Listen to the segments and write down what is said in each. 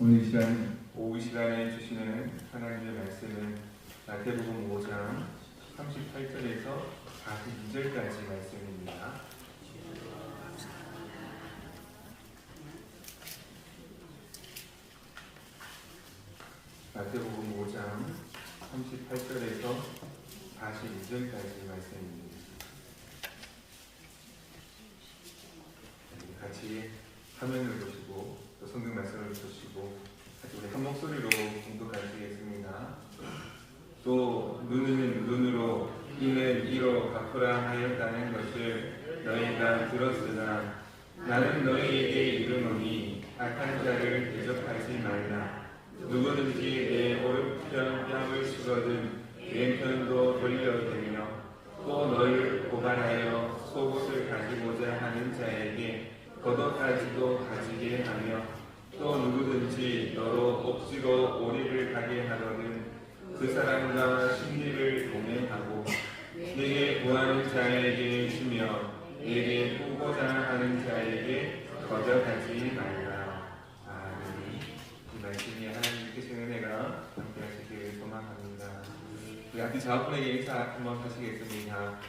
오늘 오후 시간에 주시는 하나님의 말씀은 마태복음 5장 38절에서 42절까지 말씀입니다. 마태복음 5장 38절에서 42절까지 말씀입니다. 같이 화면을 보시고 또 성경 말씀을 보시고 같이 우리 한 목소리로 공독하시겠습니다. 또 눈은 눈으로 이는 이로 갚으라 하였다는 것을 너희가 들었으나 나는 너희에게 이르노니 악한 자를 대적하지 말라. 누구든지 내 오른편 뺨을 치거든 왼편도 돌려대며 또 너희를 고발하여 속옷을 가지고자 하는 자에게 겉옷까지도 가지게 하며 또 누구든지 너로 억지로 오리를 가게 하거든 그 사람과 심리를 동행하고 내게 구하는 자에게 주며 내게 꾸고자 하는 자에게 거절하지 말라. 아멘. 이 말씀이 하나님의 크신 은혜가 함께 하시기를 소망합니다. 우리 앞뒤 좌우분에게 인사 한번 하시겠습니다.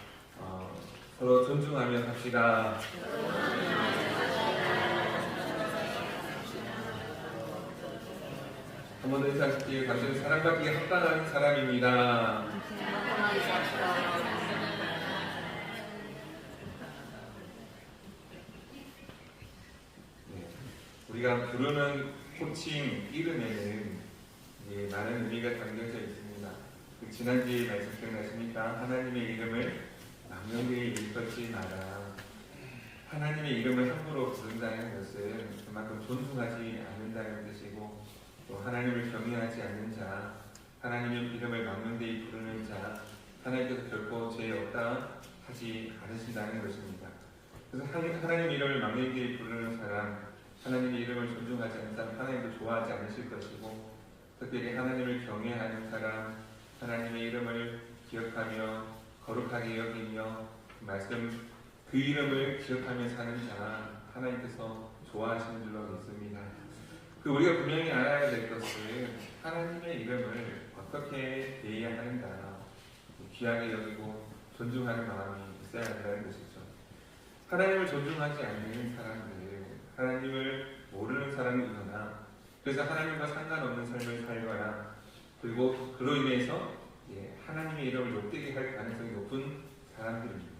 서로 존중하며 갑시다. 한 번 더 인사하실게요. 당신은 사랑받기에 합당한 사람입니다. 네, 우리가 부르는 호칭 이름에는 많은 의미가 담겨져 있습니다. 지난주에 말씀 기억나십니까? 하나님의 이름을 망령되이 일컫지 마라. 하나님의 이름을 함부로 부른다는 것은 그만큼 존중하지 않는다는 뜻이고, 또 하나님을 경외하지 않는 자, 하나님의 이름을 망령되이 부르는 자, 하나님께서 결코 죄 없다 하지 않으신다는 것입니다. 그래서 하나님의 이름을 망령되이 부르는 사람, 하나님의 이름을 존중하지 않는 사람, 하나님도 좋아하지 않으실 것이고, 특별히 하나님을 경외하는 사람, 하나님의 이름을 기억하며 거룩하게 여기며 그 이름을 기억하며 사는 자, 하나님께서 좋아하시는 줄로 믿습니다. 우리가 분명히 알아야 될 것은 하나님의 이름을 어떻게 대해야 하는가, 귀하게 여기고 존중하는 마음이 있어야 한다는 것이죠. 하나님을 존중하지 않는 사람들, 하나님을 모르는 사람이거나 그래서 하나님과 상관없는 삶을 살거나 그리고 그로 인해서 하나님의 이름을 욕되게 할 가능성이 높은 사람들입니다.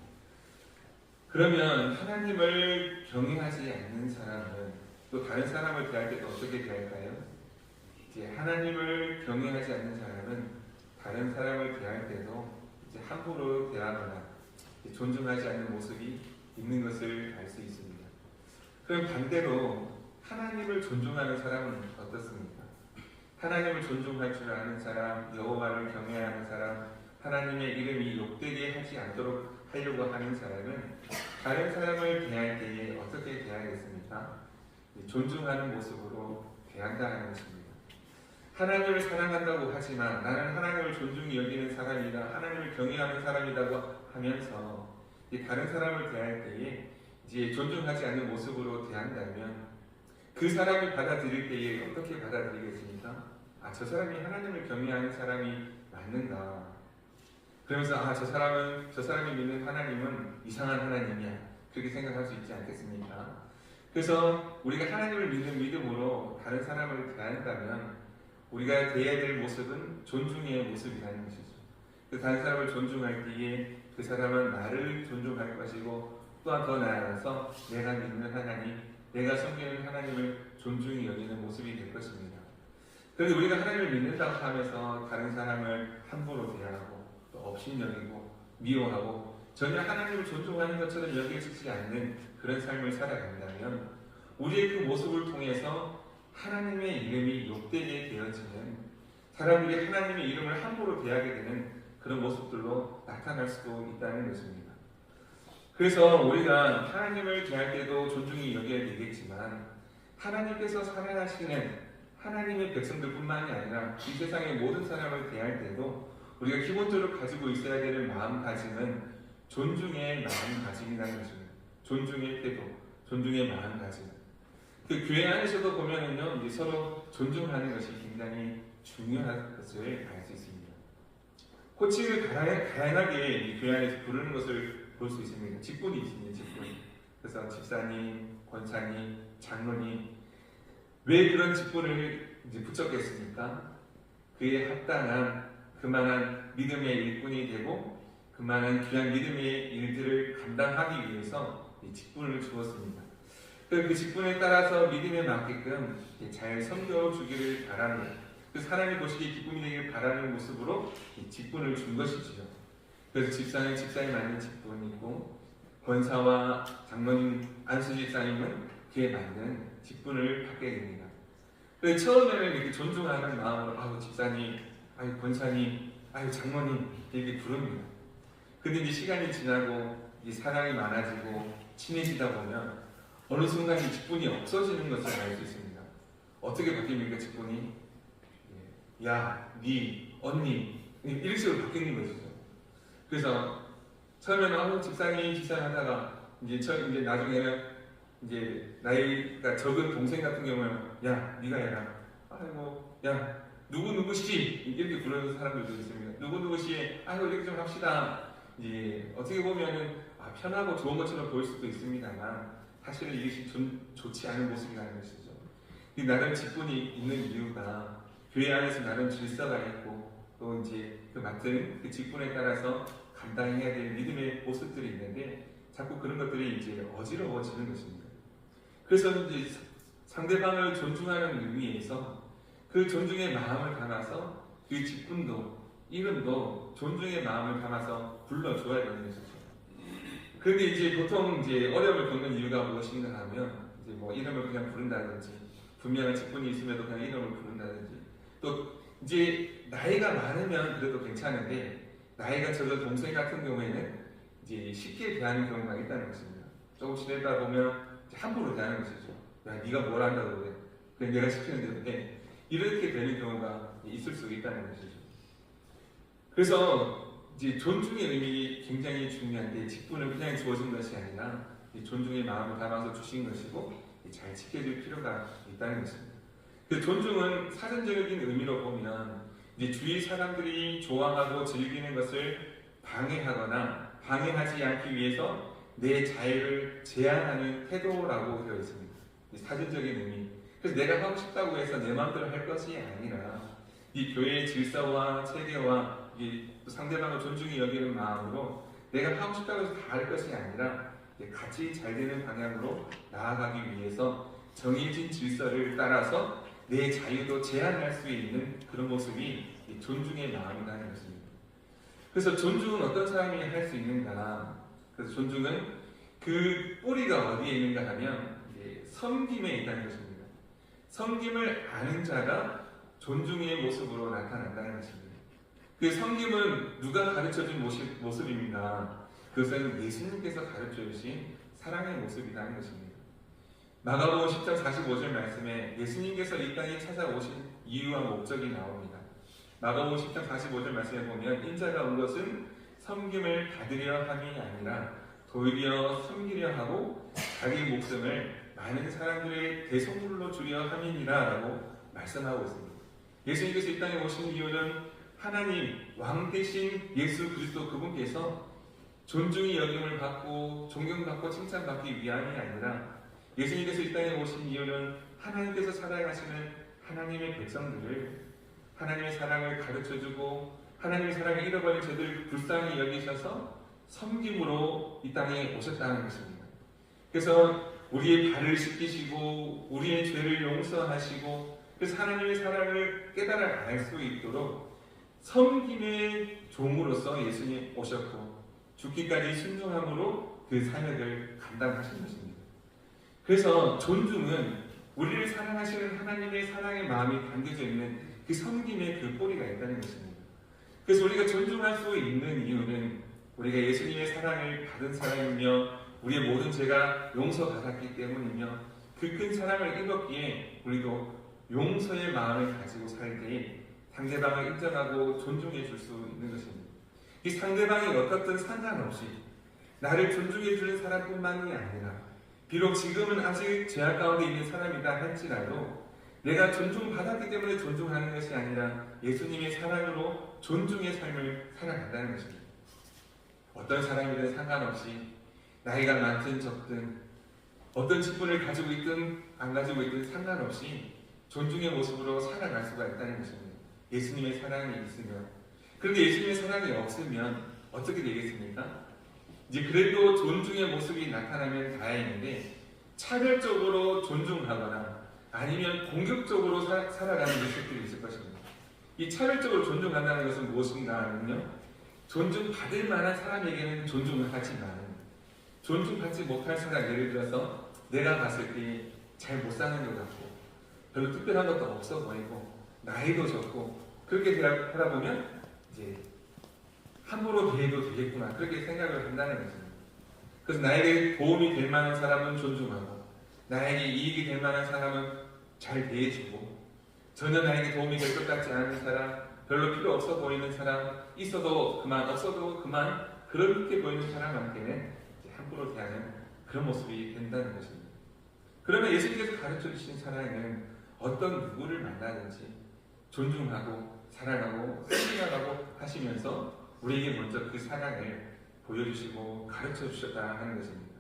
그러면 하나님을 경외하지 않는 사람은 또 다른 사람을 대할 때도 어떻게 대할까요? 하나님을 경외하지 않는 사람은 다른 사람을 대할 때도 함부로 대하거나 존중하지 않는 모습이 있는 것을 알 수 있습니다. 그럼 반대로 하나님을 존중하는 사람은 어떻습니까? 하나님을 존중할 줄 아는 사람, 여호와를 경외하는 사람, 하나님의 이름이 욕되게 하지 않도록 하려고 하는 사람은 다른 사람을 대할 때에 어떻게 대하겠습니까? 존중하는 모습으로 대한다는 것입니다. 하나님을 사랑한다고 하지만 나는 하나님을 존중히 여기는 사람이다, 하나님을 경외하는 사람이라고 하면서 다른 사람을 대할 때에 존중하지 않는 모습으로 대한다면 그 사람이 받아들일 때에 어떻게 받아들이겠습니까? 저 사람이 하나님을 경외하는 사람이 맞는가? 그러면서 저 사람이 믿는 하나님은 이상한 하나님이야, 그렇게 생각할 수 있지 않겠습니까? 그래서 우리가 하나님을 믿는 믿음으로 다른 사람을 대한다면 우리가 대해야 될 모습은 존중의 모습이라는 것이죠. 다른 사람을 존중할 때에 그 사람은 나를 존중할 것이고, 또한 더 나아가서 내가 믿는 하나님, 내가 섬기는 하나님을 존중히 여기는 모습이 될 것입니다. 그런데 우리가 하나님을 믿는다고 하면서 다른 사람을 함부로 대하고 또 업신여기고 미워하고 전혀 하나님을 존중하는 것처럼 여겨지지 않는 그런 삶을 살아간다면 우리의 그 모습을 통해서 하나님의 이름이 욕되게 되어지는, 사람들이 하나님의 이름을 함부로 대하게 되는 그런 모습들로 나타날 수도 있다는 것입니다. 그래서 우리가 하나님을 대할 때도 존중히 여겨야 되겠지만 하나님께서 사랑하시는 하나님의 백성들뿐만이 아니라 이 세상의 모든 사람을 대할 때도 우리가 기본적으로 가지고 있어야 되는 마음가짐은 존중의 마음가짐이라는 것입니다. 존중의 태도, 존중의 마음가짐. 그 교회 안에서도 보면은요, 이제 서로 존중하는 것이 굉장히 중요한 것을 알 수 있습니다. 호칭을 다양하게 교회 안에서 부르는 것을 볼 수 있습니다. 직분이 있습니다. 직분. 그래서 집사님, 권사님, 장로님, 왜 그런 직분을 이제 붙였겠습니까? 그에 합당한 그만한 믿음의 일꾼이 되고 그만한 귀한 믿음의 일들을 감당하기 위해서 이 직분을 주었습니다. 그 직분에 따라서 믿음에 맞게끔 잘 섬겨주기를 바라는, 그 사람이 보시기에 기쁨이 되기를 바라는 모습으로 이 직분을 준 것이지요. 그래서 집사는 집사에 맞는 직분이고 권사와 장로님, 안수 집사님은 그에 맞는 직분을 받게 됩니다. 그래서 처음에는 이렇게 존중하는 마음으로 아유 집사님, 아유 권사님, 아유 장로님 이렇게 부릅니다. 근데 이제 시간이 지나고 이제 사랑이 많아지고 친해지다 보면 어느 순간 이 직분이 없어지는 것을 알 수 있습니다. 어떻게 바뀝니까 직분이? 야, 니, 언니 이런 식으로 바뀌는 것이죠. 그래서 처음에는 집사님 하다가 이제 나중에는 이제 나이가 적은 동생 같은 경우는 야, 니가 해라. 아이고, 야, 누구누구씨 이렇게 부르는 사람들도 있습니다. 누구누구씨, 아이고 이렇게 좀 합시다. 이제 어떻게 보면은 편하고 좋은 것처럼 보일 수도 있습니다만 사실은 이것이 좋지 않은 모습이라는 것이죠. 나름 직분이 있는 이유가 교회 안에서 나름 질서가 있고 또 이제 그 맡은 그 직분에 따라서 감당해야 될 믿음의 모습들이 있는데 자꾸 그런 것들이 이제 어지러워지는 것입니다. 그래서 이제 상대방을 존중하는 의미에서 그 존중의 마음을 담아서 그 직분도 이름도 존중의 마음을 담아서 불러줘야 되는 것이죠. 그런데 이제 보통 이제 어려움을 겪는 이유가 무엇인가 하면 이제 뭐 이름을 그냥 부른다든지 분명한 직분이 있음에도 그냥 이름을 부른다든지 또 이제 나이가 많으면 그래도 괜찮은데 나이가 적은 동생 같은 경우에는 이제 쉽게 대하는 경우가 있다는 것입니다. 조금 지내다 보면 함부로 대하는 것이죠. 야, 네가 뭘 한다고 그래? 그냥 내가 시키는 대로 해. 이렇게 되는 경우가 있을 수 있다는 것이죠. 그래서 이제 존중의 의미 굉장히 중요한데 직분은 그냥 주어진 것이 아니라 존중의 마음을 담아서 주신 것이고 잘 지켜줄 필요가 있다는 것입니다. 그 존중은 사전적인 의미로 보면 이제 주위 사람들이 좋아하고 즐기는 것을 방해하거나 방해하지 않기 위해서 내 자유를 제한하는 태도라고 되어 있습니다. 사전적인 의미. 그래서 내가 하고 싶다고 해서 내 마음대로 할 것이 아니라 이 교회의 질서와 체계와 상대방을 존중히 여기는 마음으로 내가 하고 싶다고 해서 다 할 것이 아니라 같이 잘 되는 방향으로 나아가기 위해서 정해진 질서를 따라서 내 자유도 제한할 수 있는 그런 모습이 존중의 마음이라는 것입니다. 그래서 존중은 어떤 사람이 할 수 있는가? 그래서 존중은 그 뿌리가 어디에 있는가 하면 섬김에 있다는 것입니다. 섬김을 아는 자가 존중의 모습으로 나타난다는 것입니다. 그 섬김은 누가 가르쳐준 모습입니다. 그것은 예수님께서 가르쳐주신 사랑의 모습이라는 것입니다. 마가복음 10장 45절 말씀에 예수님께서 이 땅에 찾아오신 이유와 목적이 나옵니다. 마가복음 10장 45절 말씀에 보면 인자가 온 것은 섬김을 받으려 함이 아니라 도리어 섬기려 하고 자기 목숨을 많은 사람들의 대속물로 주려 함이니라 라고 말씀하고 있습니다. 예수님께서 이 땅에 오신 이유는 하나님 왕 대신 예수 그리스도 그분께서 존중이 여김을 받고 존경받고 칭찬받기 위함이 아니라 예수님께서 이 땅에 오신 이유는 하나님께서 사랑하시는 하나님의 백성들을 하나님의 사랑을 가르쳐주고 하나님의 사랑을 잃어버린 저들을 불쌍히 여기셔서 섬김으로 이 땅에 오셨다는 것입니다. 그래서 우리의 발을 씻기시고 우리의 죄를 용서하시고 그래서 하나님의 사랑을 깨달아 알 수 있도록 섬김의 종으로서 예수님 오셨고 죽기까지 순종함으로 그 사역을 감당하신 것입니다. 그래서 존중은 우리를 사랑하시는 하나님의 사랑의 마음이 담겨져 있는 그 섬김의 그 뿌리가 있다는 것입니다. 그래서 우리가 존중할 수 있는 이유는 우리가 예수님의 사랑을 받은 사람이며 우리의 모든 죄가 용서받았기 때문이며 그 큰 사랑을 입었기에 우리도 용서의 마음을 가지고 살 때에 상대방을 인정하고 존중해 줄 수 있는 것입니다. 이 상대방이 어떻든 상관없이 나를 존중해 주는 사람뿐만이 아니라 비록 지금은 아직 죄악 가운데 있는 사람이다 할지라도 내가 존중받았기 때문에 존중하는 것이 아니라 예수님의 사랑으로 존중의 삶을 살아간다는 것입니다. 어떤 사람이든 상관없이 나이가 많든 적든 어떤 직분을 가지고 있든 안 가지고 있든 상관없이 존중의 모습으로 살아갈 수가 있다는 것입니다. 예수님의 사랑이 있으면. 그런데 예수님의 사랑이 없으면 어떻게 되겠습니까? 이제 그래도 존중의 모습이 나타나면 다행인데 차별적으로 존중하거나 아니면 공격적으로 살아가는 모습들이 있을 것입니다. 이 차별적으로 존중한다는 것은 무엇인가 하면요, 존중받을 만한 사람에게는 존중을 하지만 존중받지 못할 사람, 예를 들어서 내가 봤을 때 잘 못 사는 것 같고 별로 특별한 것도 없어 보이고 나이도 적고 그렇게 하다 보면 이제 함부로 대해도 되겠구나 그렇게 생각을 한다는 것입니다. 그래서 나에게 도움이 될 만한 사람은 존중하고 나에게 이익이 될 만한 사람은 잘 대해주고 전혀 나에게 도움이 될 것 같지 않은 사람, 별로 필요 없어 보이는 사람, 있어도 그만 없어도 그만 그렇게 보이는 사람한테는 함부로 대하는 그런 모습이 된다는 것입니다. 그러면 예수님께서 가르쳐 주신 사랑은 어떤 누구를 만나든지 존중하고 사랑하고 사랑하고 하시면서 우리에게 먼저 그 사랑을 보여주시고 가르쳐 주셨다 하는 것입니다.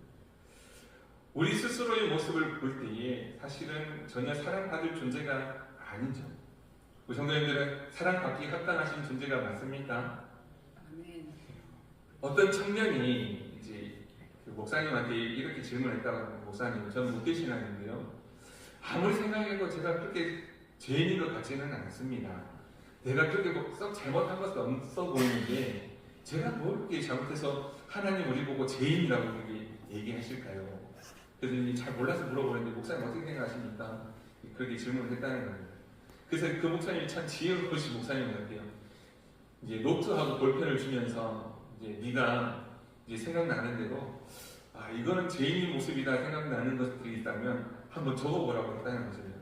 우리 스스로의 모습을 볼 때에 사실은 전혀 사랑받을 존재가 아니죠. 우리 성도님들은 사랑받기 합당하신 존재가 맞습니까? 아멘. 어떤 청년이 이제 그 목사님한테 이렇게 질문했다고, 목사님, 저는 목회신앙인데요. 아무리 생각해도 제가 그렇게 죄인인 것 같지는 않습니다. 내가 그렇게 썩 잘못한 것은 없어 보이는데 제가 뭐 그렇게 잘못해서 하나님 우리 보고 죄인이라고 그렇게 얘기하실까요? 그래서 잘 몰라서 물어보는데 목사님 어떻게 생각하십니까? 그렇게 질문을 했다는 겁니다. 그래서 그 목사님이 참 지혜로우신 목사님 같아요. 이제 노트하고 볼펜을 주면서 이제 네가 이제 생각나는 대로 이거는 죄인의 모습이다 생각나는 것들이 있다면 한번 적어보라고 했다는 것입니다.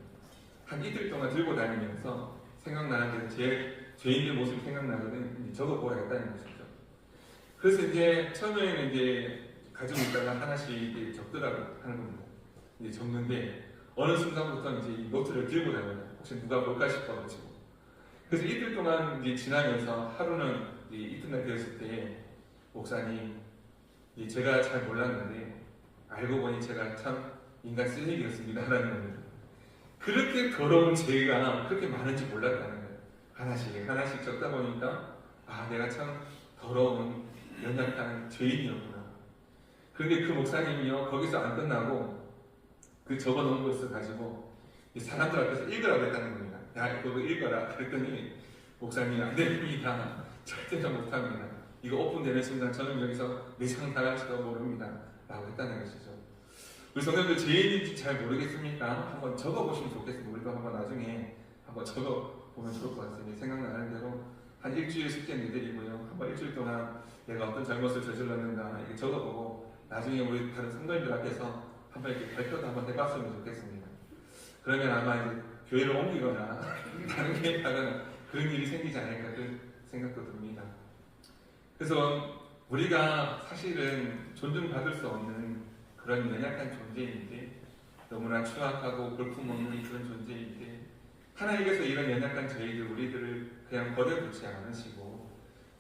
한 이틀 동안 들고 다니면서 생각나는 대로 죄인의 모습이 생각나거든 적어보라 했다는 것이죠. 그래서 이제 처음에는 이제 가지고 있다가 하나씩 이제 적더라고 하는 겁니다. 이제 적는데 어느 순간부터 이제 이 노트를 들고 다녀요. 혹시 누가 볼까 싶어가지고. 그래서 이틀 동안 이제 지나면서 하루는 이제 이튿날 되었을 때 목사님, 제가 잘 몰랐는데 알고 보니 제가 참 인간 쓰레기였습니다라는 겁니다. 그렇게 더러운 죄가 그렇게 많은지 몰랐다는 거예요. 하나씩 적다 보니까 내가 참 더러운 연약한 죄인이었구나. 그런데 그 목사님이요 거기서 안 끝나고 그 적어놓은 것을 가지고 사람들 앞에서 읽으라고 했다는 겁니다. 야 그거 읽어라. 그랬더니 목사님이 안 됩니다. 절대로 못합니다. 이거 오픈되는 순간 저는 여기서 매장 당할지도 모릅니다. 라고 했다는 것이죠. 우리 성도님들 죄인인지 잘 모르겠습니까? 한번 적어보시면 좋겠습니다. 우리도 한번 나중에 한번 적어보면 좋을 것 같습니다. 생각나는 대로 한 일주일 숙제 내드리고요. 한번 일주일 동안 내가 어떤 잘못을 저질렀는가 이렇게 적어보고 나중에 우리 다른 성도님들 앞에서 한번 이렇게 발표도 한번 해봤으면 좋겠습니다. 그러면 아마 이제 교회를 옮기거나 다른 교회 가거나 그런 일이 생기지 않을까 그 생각도 듭니다. 그래서 우리가 사실은 존중받을 수 없는 그런 연약한 존재인데 너무나 추악하고 볼품없는 그런 존재인데 하나님께서 이런 연약한 저희들 우리들을 그냥 버려두지 않으시고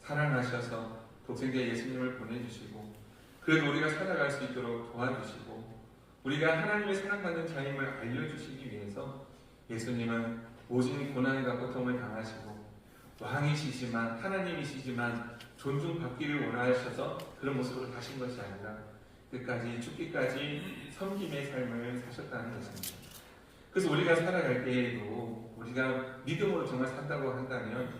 사랑하셔서 독생자 예수님을 보내주시고 그래도 우리가 살아갈 수 있도록 도와주시고 우리가 하나님의 사랑받는 자임을 알려주시기 위해서 예수님은 모진 고난과 고통을 당하시고 왕이시지만 하나님이시지만 존중받기를 원하셔서 그런 모습으로 가신 것이 아니라 끝까지 죽기까지 섬김의 삶을 사셨다는 것입니다. 그래서 우리가 살아갈 때에도 우리가 믿음으로 정말 산다고 한다면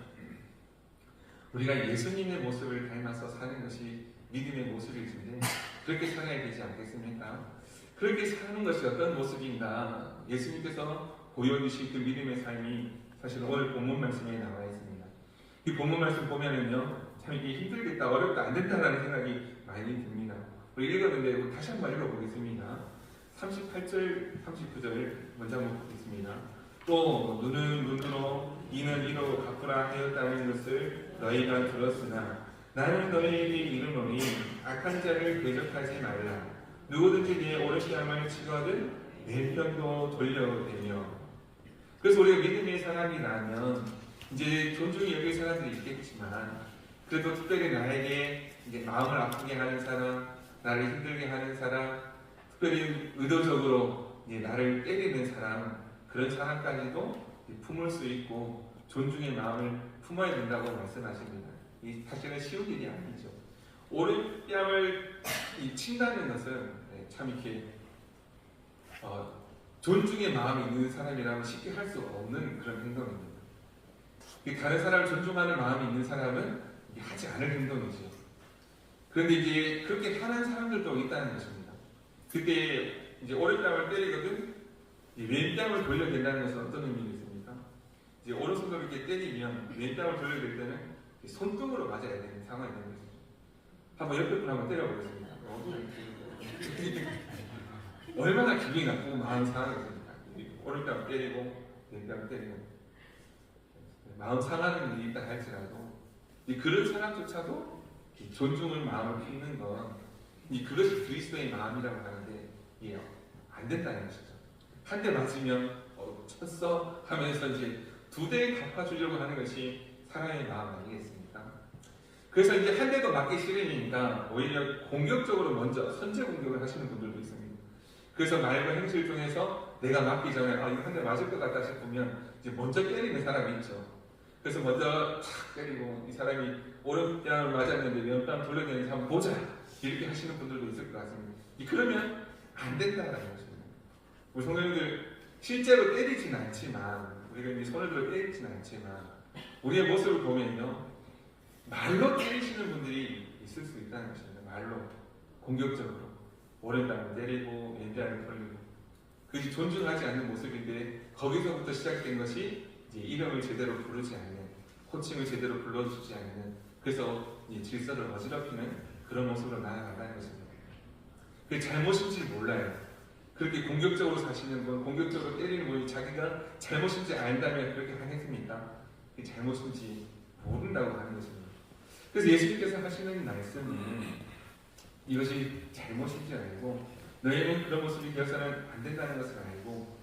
우리가 예수님의 모습을 닮아서 사는 것이 믿음의 모습일 텐데 그렇게 살아야 되지 않겠습니까? 그렇게 사는 것이 어떤 모습인가 예수님께서 보여주신 그 믿음의 삶이 사실 오늘 본문 말씀에 나와 있습니다. 이 본문 말씀 보면은요 참 이게 힘들겠다 어렵다 안 된다라는 생각이 많이 듭니다. 우리 읽었는데 다시 한번 읽어보겠습니다. 38절 39절 먼저 한번 보겠습니다. 또 눈은 눈으로 이는 이로 갚으라 하였다는 것을 너희가 들었으나 나는 너희에게 이르노니 악한 자를 대적하지 말라. 누구든지 네 오르시함을 치거든 내 편도 돌려대며 그래서 우리가 믿음의 사람이라면 이제 존중이 여길 사람들이 있겠지만 그래도 특별히 나에게 이제 마음을 아프게 하는 사람, 나를 힘들게 하는 사람, 특별히 의도적으로 이제 나를 때리는 사람, 그런 사람까지도 품을 수 있고 존중의 마음을 품어야 된다고 말씀하십니다. 이 사실은 쉬운 일이 아니죠. 오른뺨을 친다는 것은 참 이렇게 존중의 마음이 있는 사람이라면 쉽게 할 수 없는 그런 행동입니다. 다른 사람을 존중하는 마음이 있는 사람은 하지 않을 행동이죠. 그런데 이제 그렇게 하는 사람들도 있다는 것입니다. 그때 이제 오른뺨을 때리거든 왼뺨을 돌려야 된다는 것은 어떤 의미가 있습니까? 이제 오른손으로 이렇게 때리면 왼뺨을 돌려야 될 때는 손등으로 맞아야 되는 상황이 되는 것이죠. 한번 옆에 분 한번 때려보겠습니다. 얼마나 기분이 나쁘고 마음 상하겠습니까? 오른뺨 때리고 왼뺨 때리고 마음 상하는 일이 있다 할지라도 그런 사람조차도 존중을 마음을 품는 건 그것이 그리스도의 마음이라고 하는데 안 된다는 것이죠. 한 대 맞으면 쳤어 하면서 이제 두 대 갚아주려고 하는 것이 사람의 마음 아니겠습니까? 그래서 이제 한 대도 맞기 싫으니까 오히려 공격적으로 먼저 선제 공격을 하시는 분들도 있습니다. 그래서 말과 행실 중에서 내가 맞기 전에 이거 한 대 맞을 것 같다 싶으면 이제 먼저 때리는 사람이 있죠. 그래서 먼저 탁 때리고 이 사람이 오른뺨을 맞았는데 왼뺨 돌려내는지 한번 보자 이렇게 하시는 분들도 있을 것 같습니다. 그러면 안 된다는 것입니다. 우리 성도님들 실제로 때리진 않지만 우리가 이 손을 들어 때리진 않지만 우리의 모습을 보면요 말로 때리시는 분들이 있을 수 있다는 것입니다. 말로 공격적으로 오른뺨을 때리고 왼뺨을 돌리고 그것이 존중하지 않는 모습인데 거기서부터 시작된 것이 이제 이름을 제대로 부르지 않는 호칭을 제대로 불러주지 않는 그래서 질서를 어지럽히는 그런 모습으로 나아간다는 것입니다. 그게 잘못인지 몰라요. 그렇게 공격적으로 사시는 분, 공격적으로 때리는 분이 자기가 잘못인지 안다면 그렇게 하겠습니까? 그게 잘못인지 모른다고 하는 것입니다. 그래서 예수님께서 하시는 말씀이 이것이 잘못인지 알고 너희는 그런 모습이 되어서는 안 된다는 것을 알고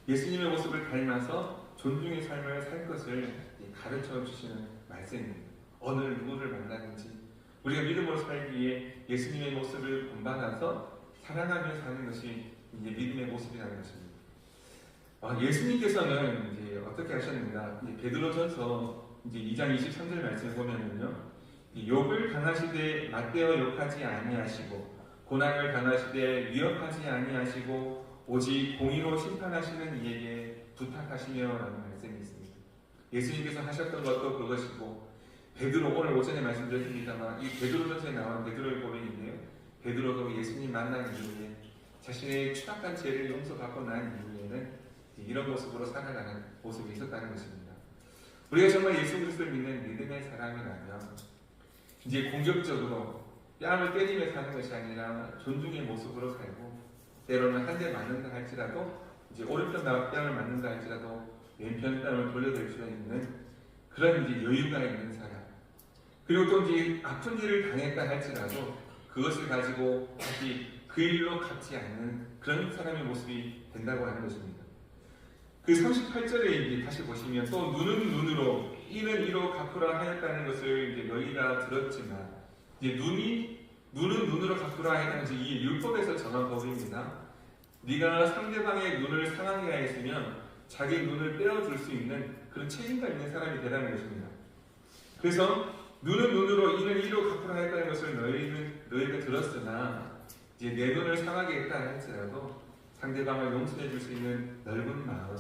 예수님의 모습을 닮아서 존중의 삶을 살 것을 가르쳐 주시는 말씀입니다. 어느 누구를 만나든지 우리가 믿음으로 살기 위해 예수님의 모습을 본받아서 사랑하며 사는 것이 이제 믿음의 모습이라는 것입니다. 예수님께서는 이제 어떻게 하셨는가? 베드로전서 이제 2장 23절 말씀을 보면은요, 욕을 당하시되 맞대어 욕하지 아니하시고 고난을 당하시되 위협하지 아니하시고 오직 공의로 심판하시는 이에게 부탁하시며라는 말씀이 있습니다. 예수님께서 하셨던 것도 그것이고 베드로 오늘 오전에 말씀드렸습니다만 이 베드로전서에 나온 베드로의 고백인데요. 베드로도 예수님 만난 이후에 자신의 추악한 죄를 용서받고 난 이후에는 이런 모습으로 살아가는 모습이 있었다는 것입니다. 우리가 정말 예수 그리스도를 믿는 믿음의 사람이라면 이제 공격적으로 뺨을 때리며 사는 것이 아니라 존중의 모습으로 살고 때로는 한 대 맞는다 할지라도 이제 오른편 뺨을 맞는다 할지라도 왼편 뺨을 돌려댈 수 있는 그런 이제 여유가 있는 사람. 그리고 또 이제 아픈 일을 당했다 할지라도 그것을 가지고 다시 그 일로 갚지 않는 그런 사람의 모습이 된다고 하는 것입니다. 그 38절에 이제 다시 보시면 또 눈은 눈으로 이는 이로 갚으라 하였다는 것을 이제 너희가 들었지만 이제 눈은 눈으로 갚으라 하였다는 것이 이 율법에서 정한 법입니다. 네가 상대방의 눈을 상하게 하였으면 자기 눈을 떼어줄 수 있는 그런 책임감 있는 사람이 되라는 것입니다. 그래서 눈은 눈으로 이는 이로 갚으라 하였다는 것을 너희가 들었으나 이제 내 눈을 상하게 했다 할지라도 상대방을 용서해 줄 수 있는 넓은 마음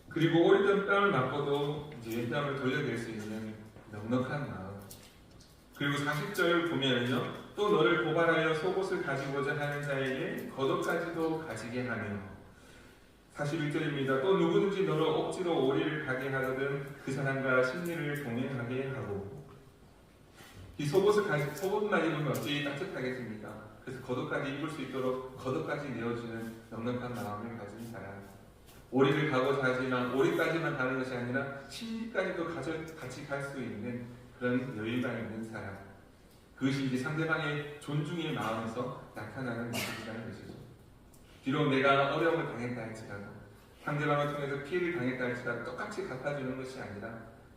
그리고 오른편 뺨을 맞고도 이제 왼뺨을 돌려낼 수 있는 넉넉한 마음 그리고 40절 보면은요 또 너를 고발하여 속옷을 가지고자 하는 자에게 겉옷까지도 가지게 하며 41절입니다. 또 누구든지 너를 억지로 오리를 가게 하거든 그 사람과 심리를 동행하게 하고 이 속옷만 입으면 어찌 따뜻하겠습니까? 그래서 겉옷까지 입을 수 있도록 겉옷까지 내어주는 넉넉한 마음을 가진 사람 오리를 가고자 하지만 오리까지만 가는 것이 아니라 심리까지도 같이 갈 수 있는 그런 여유가 있는 사람 그것이 이제 상대방의 존중의 마음에서 나타나는 모습이라는 것이죠. 비록 내가 어려움을 당했다 할지라도 상대방을 통해서 피해를 당했다 할지라도 똑같이 갚아주는 것이 아니라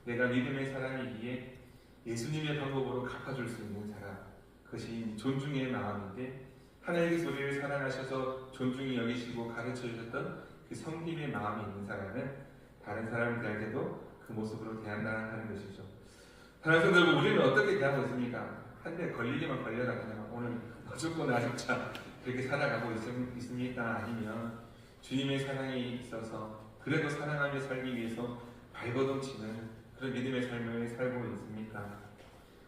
내가 믿음의 사람이기에 예수님의 방법으로 갚아줄 수 있는 사람, 그것이 존중의 마음인데 하나님께서 우리를 사랑하셔서 존중히 여기시고 가르쳐 주셨던 그 섬김의 마음이 있는 사람은 다른 사람을 대할 때도 그 모습으로 대한다는 것이죠. 다른 성도들, 우리는 어떻게 대하고 있습니까? 한 대 걸리기만 걸려라 그냥 오늘 너 죽고 나 죽자 그렇게 살아가고 있습니까? 아니면 주님의 사랑이 있어서 그래도 사랑하며 살기 위해서 발버둥치는 그런 믿음의 삶을 살고 있습니까?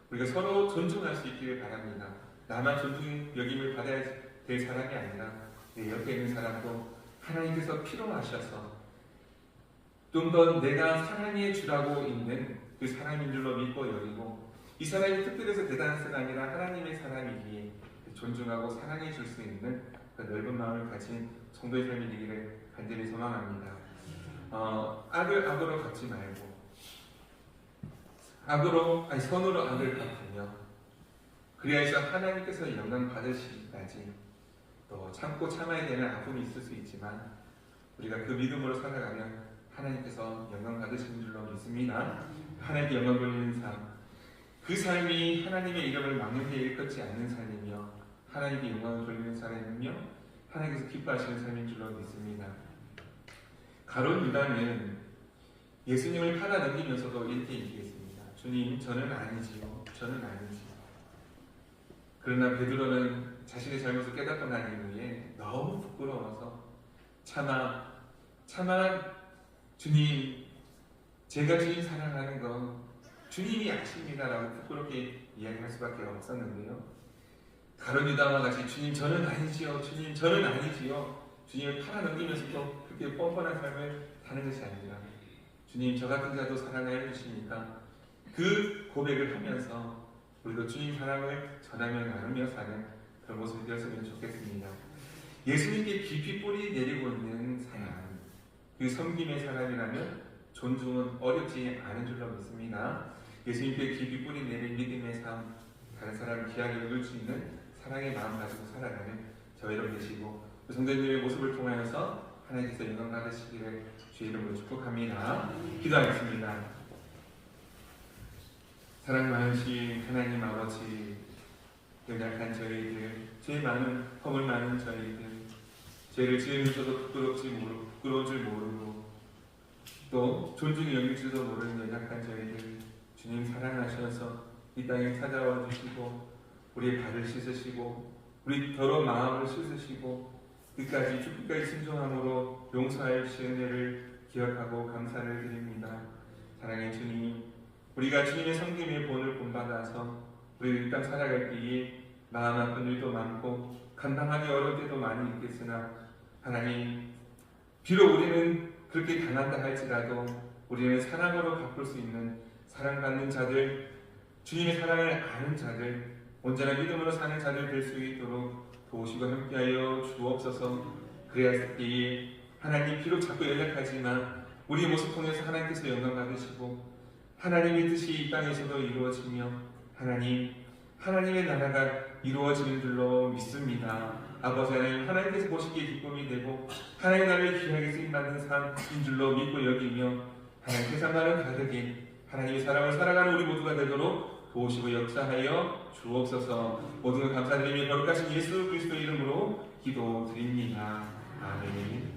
우리가 서로 존중할 수 있기를 바랍니다. 나만 존중 여김을 받아야 될 사람이 아니라 내 옆에 있는 사람도 하나님께서 필요하셔서 좀 더 내가 사랑해 주라고 있는 그 사람인 줄로 믿고 여기고 이 사람이 특별해서 대단한 사람이 아니라 하나님의 사람이기에 존중하고 사랑해 줄 수 있는 그 넓은 마음을 가진 성도의 삶이 되기를 간절히 소망합니다. 악을 악으로 갚지 말고 선으로 악을 갚으며 그리하여서 하나님께서 영광 받으시기까지 또 참고 참아야 되는 아픔이 있을 수 있지만 우리가 그 믿음으로 살아가면 하나님께서 영광 받으시는 줄로 믿습니다. 하나님께 영광 돌리는 삶, 그 삶이 하나님의 이름을 망령되이 일컫지 않는 삶이며 하나님께 영광을 돌리는 삶이며 하나님께서 기뻐하시는 삶인 줄로 믿습니다. 가룟 유다는 예수님을 팔아 넘기면서도 이렇게 얘기했습니다. 주님, 저는 아니지요. 저는 아니지요. 그러나 베드로는 자신의 잘못을 깨닫고 난 이후에 너무 부끄러워서 차마 주님, 제가 주님 사랑하는 거 주님이 아십니다라고 부끄럽게 이야기할 수밖에 없었는데요. 가룟 유다와 같이 주님 저는 아니지요. 주님 저는 아니지요. 주님을 팔아 넘기면서도 그렇게 뻔뻔한 삶을 사는 것이 아니라 주님 저 같은 자도 사랑하여 주시니까 그 고백을 하면서 우리도 주님 사랑을 전하며 나누며 사는 그런 모습이 되었으면 좋겠습니다. 예수님께 깊이 뿌리 내리고 있는 사람, 그 섬김의 사람이라면 존중은 어렵지 않은 줄로 믿습니다. 예수님께 깊이 뿌리 내린 믿음의 삶, 다른 사람을 귀하게 여길 수 있는 사랑의 마음 가지고 살아가는 저희 여러분 되시고 성도님의 모습을 통하여서 하나님께서 영광 받으시기를 주의 이름으로 축복합니다. 기도하겠습니다. 사랑 많으신 하나님 아버지, 연약한 저희들, 죄 많은 허물 많은 저희들, 죄를 지으면서도 부끄러운 줄 모르고 또 존중히 여길 줄도 모르는 연약한 저희들, 주님 사랑하셔서 이 땅에 찾아와 주시고 우리의 발을 씻으시고 우리 더러운 마음을 씻으시고 끝까지 죽기까지 순종함으로 용서할 은혜를 기억하고 감사를 드립니다. 사랑의 주님, 우리가 주님의 섬김의 본을 본받아서 우리 이 땅 살아갈 때에 마음 아픈 일도 많고 감당하기 어려울 때도 많이 있겠으나 하나님, 비록 우리는 그렇게 당한다 할지라도 우리는 사랑으로 갚을 수 있는 사랑받는 자들, 주님의 사랑을 아는 자들, 온전한 믿음으로 사는 자들 될 수 있도록 도우시고 함께하여 주옵소서. 그래야 때에 하나님 비록 자꾸 연약하지만 우리의 모습 통해서 하나님께서 영광 받으시고 하나님의 뜻이 이 땅에서도 이루어지며 하나님의 나라가 이루어지는 줄로 믿습니다. 아버지 하나님, 하나님께서 보시기에 기쁨이 되고 하나님의 나라를 귀하게 쓰임받는 삶인 줄로 믿고 여기며 하나님 세상과는 다르게 하나님의 사랑을 살아가는 우리 모두가 되도록 도우시고 역사하여 주옵소서. 모든 걸 감사드리며 거룩하신 예수 그리스도 이름으로 기도드립니다. 아멘.